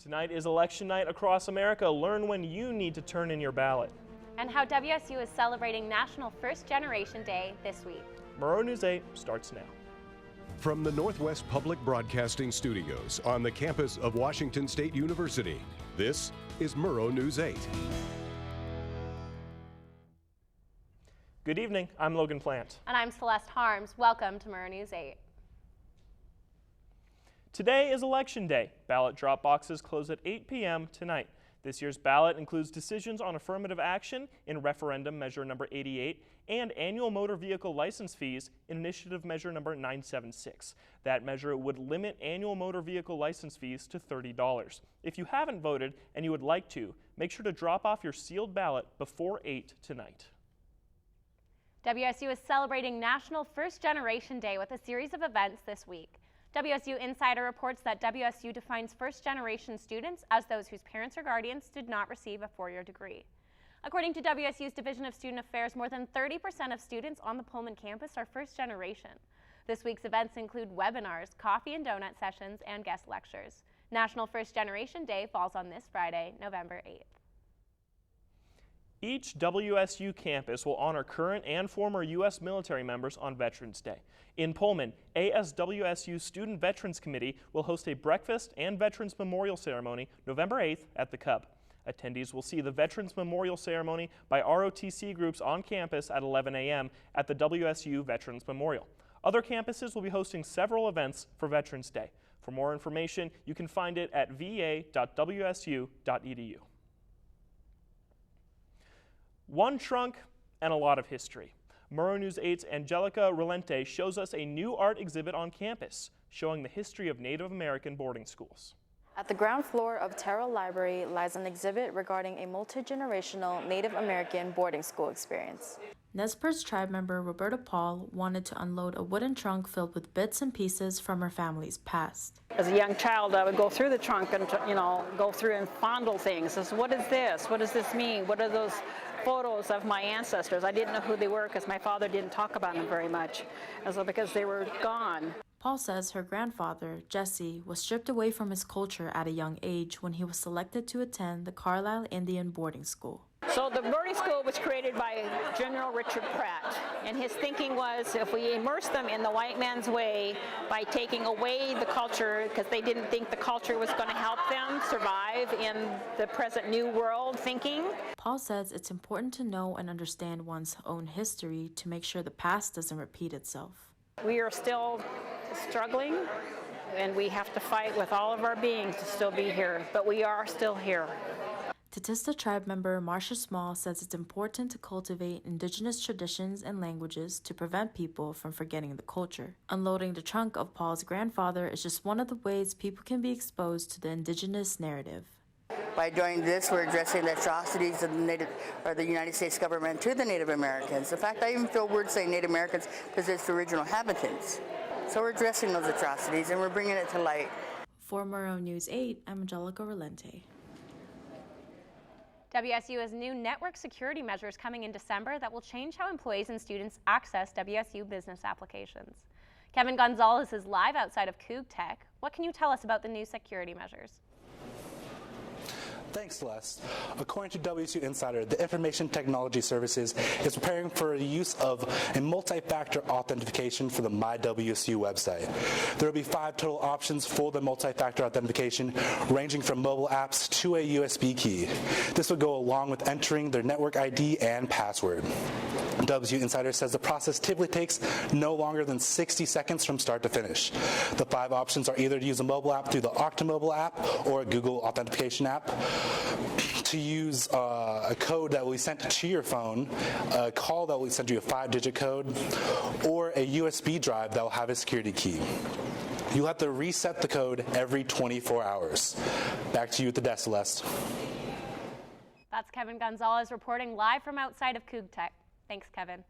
Tonight is election night across America. Learn when you need to turn in your ballot. And how WSU is celebrating National First Generation Day this week. Murrow News 8 starts now. From the Northwest Public Broadcasting Studios on the campus of Washington State University, this is Murrow News 8. Good evening, I'm Logan Plant. And I'm Celeste Harms. Welcome to Murrow News 8. Today is Election Day. Ballot drop boxes close at 8 p.m. tonight. This year's ballot includes decisions on affirmative action in referendum measure number 88 and annual motor vehicle license fees in initiative measure number 976. That measure would limit annual motor vehicle license fees to $30. If you haven't voted and you would like to, make sure to drop off your sealed ballot before 8 tonight. WSU is celebrating National First Generation Day with a series of events this week. WSU Insider reports that WSU defines first-generation students as those whose parents or guardians did not receive a four-year degree. According to WSU's Division of Student Affairs, more than 30% of students on the Pullman campus are first-generation. This week's events include webinars, coffee and donut sessions, and guest lectures. National First Generation Day falls on this Friday, November 8th. Each WSU campus will honor current and former U.S. military members on Veterans Day. In Pullman, ASWSU Student Veterans Committee will host a breakfast and Veterans Memorial Ceremony November 8th at the Cub. Attendees will see the Veterans Memorial Ceremony by ROTC groups on campus at 11 a.m. at the WSU Veterans Memorial. Other campuses will be hosting several events for Veterans Day. For more information, you can find it at va.wsu.edu. One trunk and a lot of history. Murrow News 8's Angelica Relente shows us a new art exhibit on campus, showing the history of Native American boarding schools. At the ground floor of Terrell Library lies an exhibit regarding a multi-generational Native American boarding school experience. Nez Perce tribe member Roberta Paul wanted to unload a wooden trunk filled with bits and pieces from her family's past. As a young child, I would go through the trunk and, go through and fondle things. So what is this? What does this mean? What are those photos of my ancestors? I didn't know who they were because my father didn't talk about them very much, and so because they were gone. Paul says her grandfather, Jesse, was stripped away from his culture at a young age when he was selected to attend the Carlisle Indian boarding school. So the boarding school was created by General Richard Pratt, and his thinking was if we immerse them in the white man's way by taking away the culture, because they didn't think the culture was going to help them survive in the present new world thinking. Paul says it's important to know and understand one's own history to make sure the past doesn't repeat itself. We are still struggling, and we have to fight with all of our being to still be here, but we are still here. Tatista tribe member Marcia Small says it's important to cultivate indigenous traditions and languages to prevent people from forgetting the culture. Unloading the trunk of Paul's grandfather is just one of the ways people can be exposed to the indigenous narrative. By doing this, we're addressing the atrocities of the United States government to the Native Americans. In fact, I even feel weird saying Native Americans because it's the original inhabitants. So we're addressing those atrocities and we're bringing it to light. For Murrow News 8, I'm Angelica Relente. WSU has new network security measures coming in December that will change how employees and students access WSU business applications. Kevin Gonzalez is live outside of Coug Tech. What can you tell us about the new security measures? Thanks, Celeste. According to WSU Insider, the Information Technology Services is preparing for the use of a multi-factor authentication for the MyWSU website. There will be 5 total options for the multi-factor authentication, ranging from mobile apps to a USB key. This would go along with entering their network ID and password. WSU Insider says the process typically takes no longer than 60 seconds from start to finish. The 5 options are either to use a mobile app through the Octomobile app or a Google authentication app, to use a code that will be sent to your phone, a call that will send you a 5-digit code, or a USB drive that will have a security key. You'll have to reset the code every 24 hours. Back to you at the desk, Celeste. That's Kevin Gonzalez reporting live from outside of Coug Tech. Thanks, Kevin.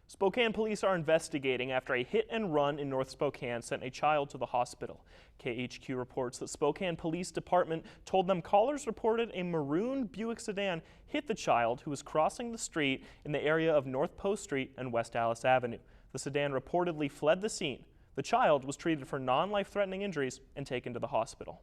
Spokane police are investigating after a hit and run in North Spokane sent a child to the hospital. KHQ reports that Spokane Police Department told them callers reported a maroon Buick sedan hit the child who was crossing the street in the area of North Post Street and West Alice Avenue. The sedan reportedly fled the scene. The child was treated for non-life-threatening injuries and taken to the hospital.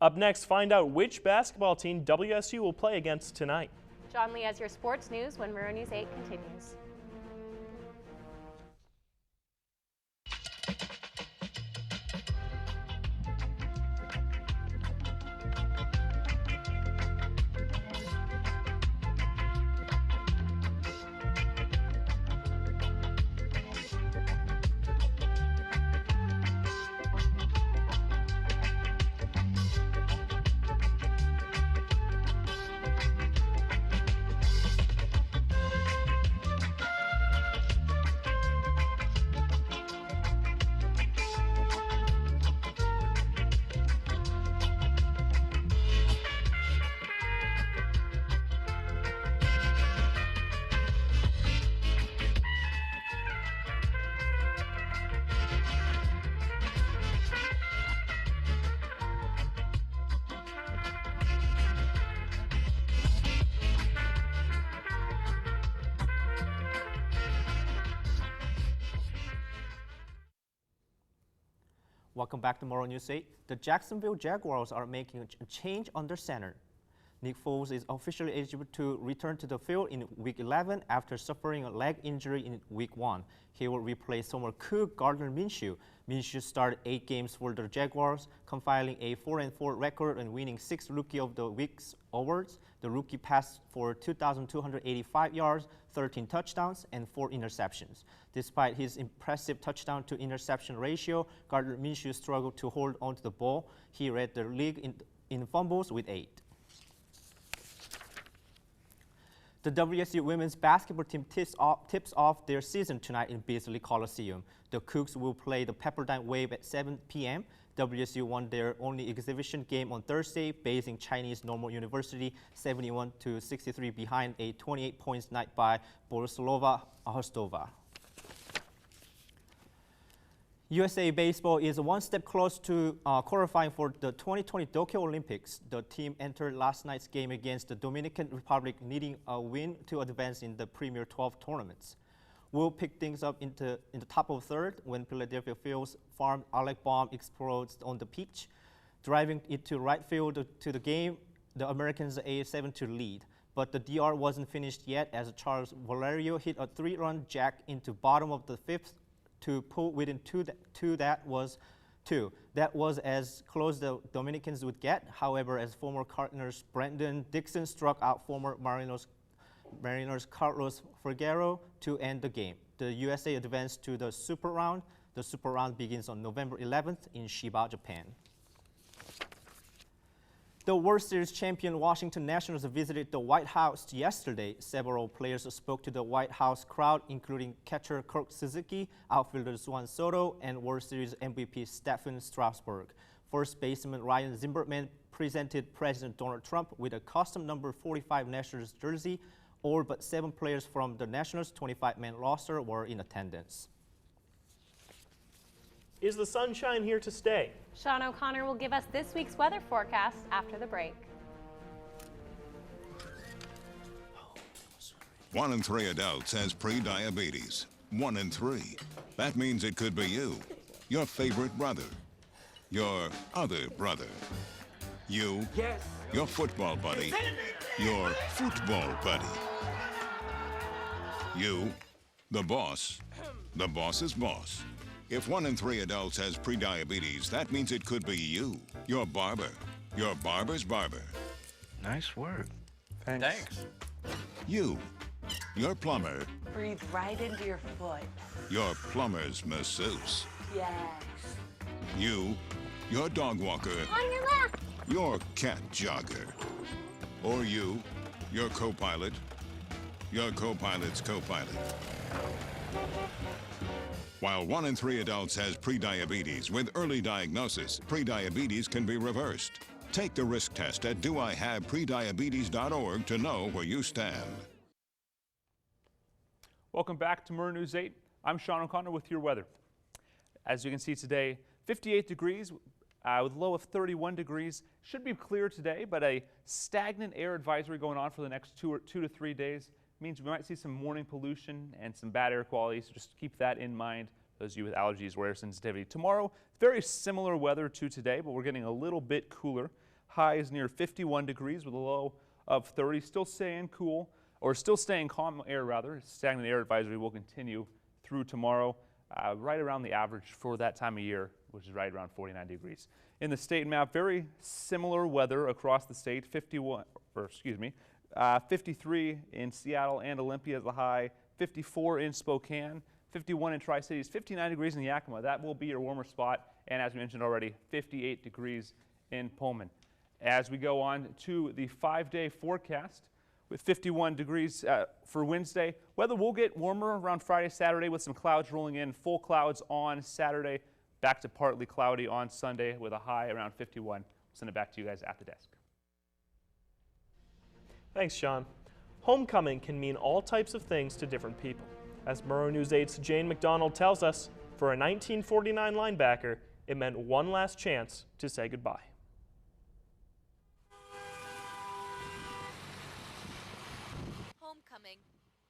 Up next, find out which basketball team WSU will play against tonight. John Lee has your sports news when Murrow News 8 continues. Welcome back to Murrow News 8. The Jacksonville Jaguars are making a change on their center. Nick Foles is officially eligible to return to the field in Week 11 after suffering a leg injury in Week 1. He will replace former Cook Gardner Minshew. Minshew started 8 games for the Jaguars, compiling a 4-4 record and winning 6 Rookie of the Week's awards. The rookie passed for 2,285 yards, 13 touchdowns, and 4 interceptions. Despite his impressive touchdown-to-interception ratio, Gardner Minshew struggled to hold onto the ball. He led the league in fumbles with 8. The WSU women's basketball team tips off their season tonight in Beasley Coliseum. The Cougs will play the Pepperdine Wave at 7 p.m. WSU won their only exhibition game on Thursday, basing Chinese Normal University 71-63 behind a 28 points night by Borislava Hostova. USA Baseball is one step close to qualifying for the 2020 Tokyo Olympics. The team entered last night's game against the Dominican Republic, needing a win to advance in the Premier 12 tournaments. We'll pick things up in the top of third when Philadelphia Phil's farm Alec Baum explodes on the pitch, driving it to right field to the game. The Americans a 7-2 lead, but the DR wasn't finished yet as Charles Valerio hit a 3-run jack into bottom of the 5th to pull within two. That was as close the Dominicans would get. However, as former Cardinals Brandon Dixon struck out former Mariners Carlos Figueroa to end the game. The USA advanced to the Super Round. The Super Round begins on November 11th in Chiba, Japan. The World Series champion Washington Nationals visited the White House yesterday. Several players spoke to the White House crowd, including catcher Kirk Suzuki, outfielder Juan Soto, and World Series MVP Stephen Strasburg. First baseman Ryan Zimmerman presented President Donald Trump with a custom number 45 Nationals jersey. All but 7 players from the Nationals' 25-man roster were in attendance. Is the sunshine here to stay? Sean O'Connor will give us this week's weather forecast after the break. 1 in 3 adults has pre-diabetes. 1 in 3. That means it could be you, your favorite brother, your other brother, you, your football buddy, your football buddy, you, the boss's boss. If 1 in 3 adults has prediabetes, that means it could be you, your barber, your barber's barber. Nice work. Thanks. You, your plumber. Breathe right into your foot. Your plumber's masseuse. Yes. You, your dog walker. On your left. Your cat jogger. Or you, your co-pilot. Your co-pilot's co-pilot. While 1 in 3 adults has prediabetes, with early diagnosis, prediabetes can be reversed. Take the risk test at doihaveprediabetes.org to know where you stand. Welcome back to Murrow News 8. I'm Sean O'Connor with your weather. As you can see today, 58 degrees with a low of 31 degrees. Should be clear today, but a stagnant air advisory going on for the next 2 to 3 days. Means we might see some morning pollution and some bad air quality, so just keep that in mind those of you with allergies or air sensitivity. Tomorrow, very similar weather to today, but we're getting a little bit cooler. Highs near 51 degrees with a low of 30. Still staying cool, or still staying calm air rather. Stagnant air advisory will continue through tomorrow, right around the average for that time of year, which is right around 49 degrees. In the state map, very similar weather across the state. 53 in Seattle and Olympia as the high, 54 in Spokane, 51 in Tri-Cities, 59 degrees in Yakima. That will be your warmer spot, and as we mentioned already, 58 degrees in Pullman. As we go on to the 5-day forecast, with 51 degrees for Wednesday, weather will get warmer around Friday, Saturday with some clouds rolling in, full clouds on Saturday, back to partly cloudy on Sunday with a high around 51. We'll send it back to you guys at the desk. Thanks, Sean. Homecoming can mean all types of things to different people. As Murrow News 8's Jane McDonald tells us, for a 1949 linebacker, it meant one last chance to say goodbye. Homecoming,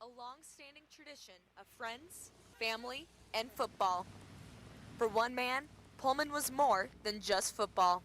a long-standing tradition of friends, family, and football. For one man, Pullman was more than just football.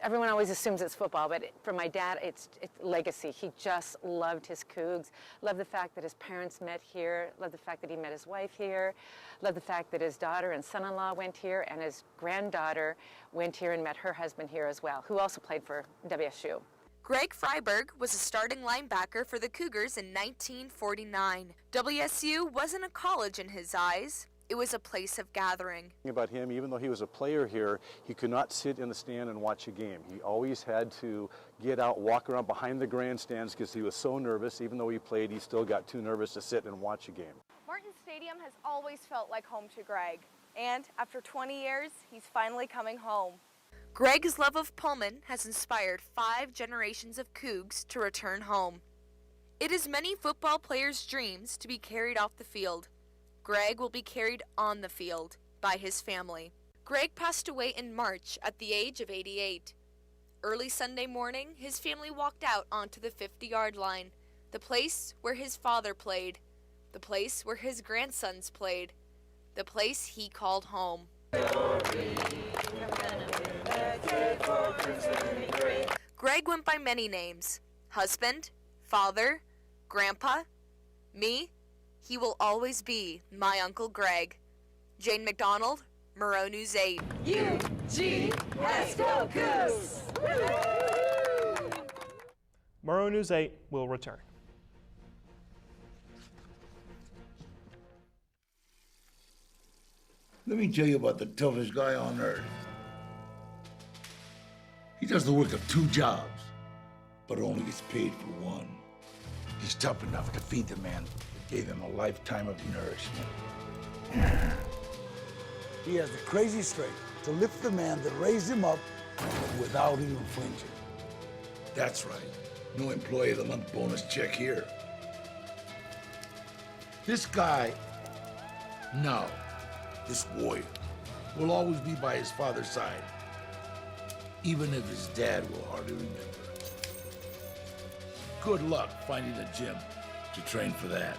Everyone always assumes it's football, but for my dad, it's legacy. He just loved his Cougs, loved the fact that his parents met here, loved the fact that he met his wife here, loved the fact that his daughter and son-in-law went here, and his granddaughter went here and met her husband here as well, who also played for WSU. Greg Freiberg was a starting linebacker for the Cougars in 1949. WSU wasn't a college in his eyes. It was a place of gathering. About him, even though he was a player here, he could not sit in the stand and watch a game. He always had to get out, walk around behind the grandstands because he was so nervous. Even though he played, he still got too nervous to sit and watch a game. Martin Stadium has always felt like home to Greg. And after 20 years, he's finally coming home. Greg's love of Pullman has inspired 5 generations of Cougs to return home. It is many football players' dreams to be carried off the field. Greg will be carried on the field by his family. Greg passed away in March at the age of 88. Early Sunday morning, his family walked out onto the 50-yard line, the place where his father played, the place where his grandsons played, the place he called home. Greg went by many names: husband, father, grandpa, me. He will always be my Uncle Greg. Jane McDonald, Murrow News 8. UGS Go Cougs! Murrow News 8 will return. Let me tell you about the toughest guy on earth. He does the work of 2 jobs, but only gets paid for one. He's tough enough to feed the man that gave him a lifetime of nourishment. He has the crazy strength to lift the man that raised him up without even flinching. That's right. No employee of the month bonus check here. This guy, no, this warrior, will always be by his father's side, even if his dad will hardly remember. Good luck finding a gym to train for that.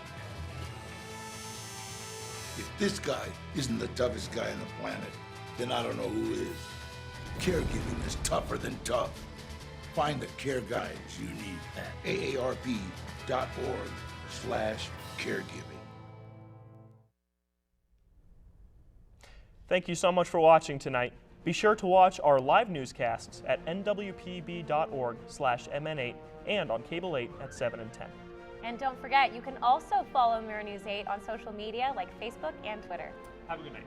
If this guy isn't the toughest guy on the planet, then I don't know who is. Caregiving is tougher than tough. Find the care guides you need at aarp.org/caregiving. Thank you so much for watching tonight. Be sure to watch our live newscasts at nwpb.org/mn8 and on Cable 8 at 7 and 10. And don't forget, you can also follow Murrow News 8 on social media like Facebook and Twitter. Have a good night.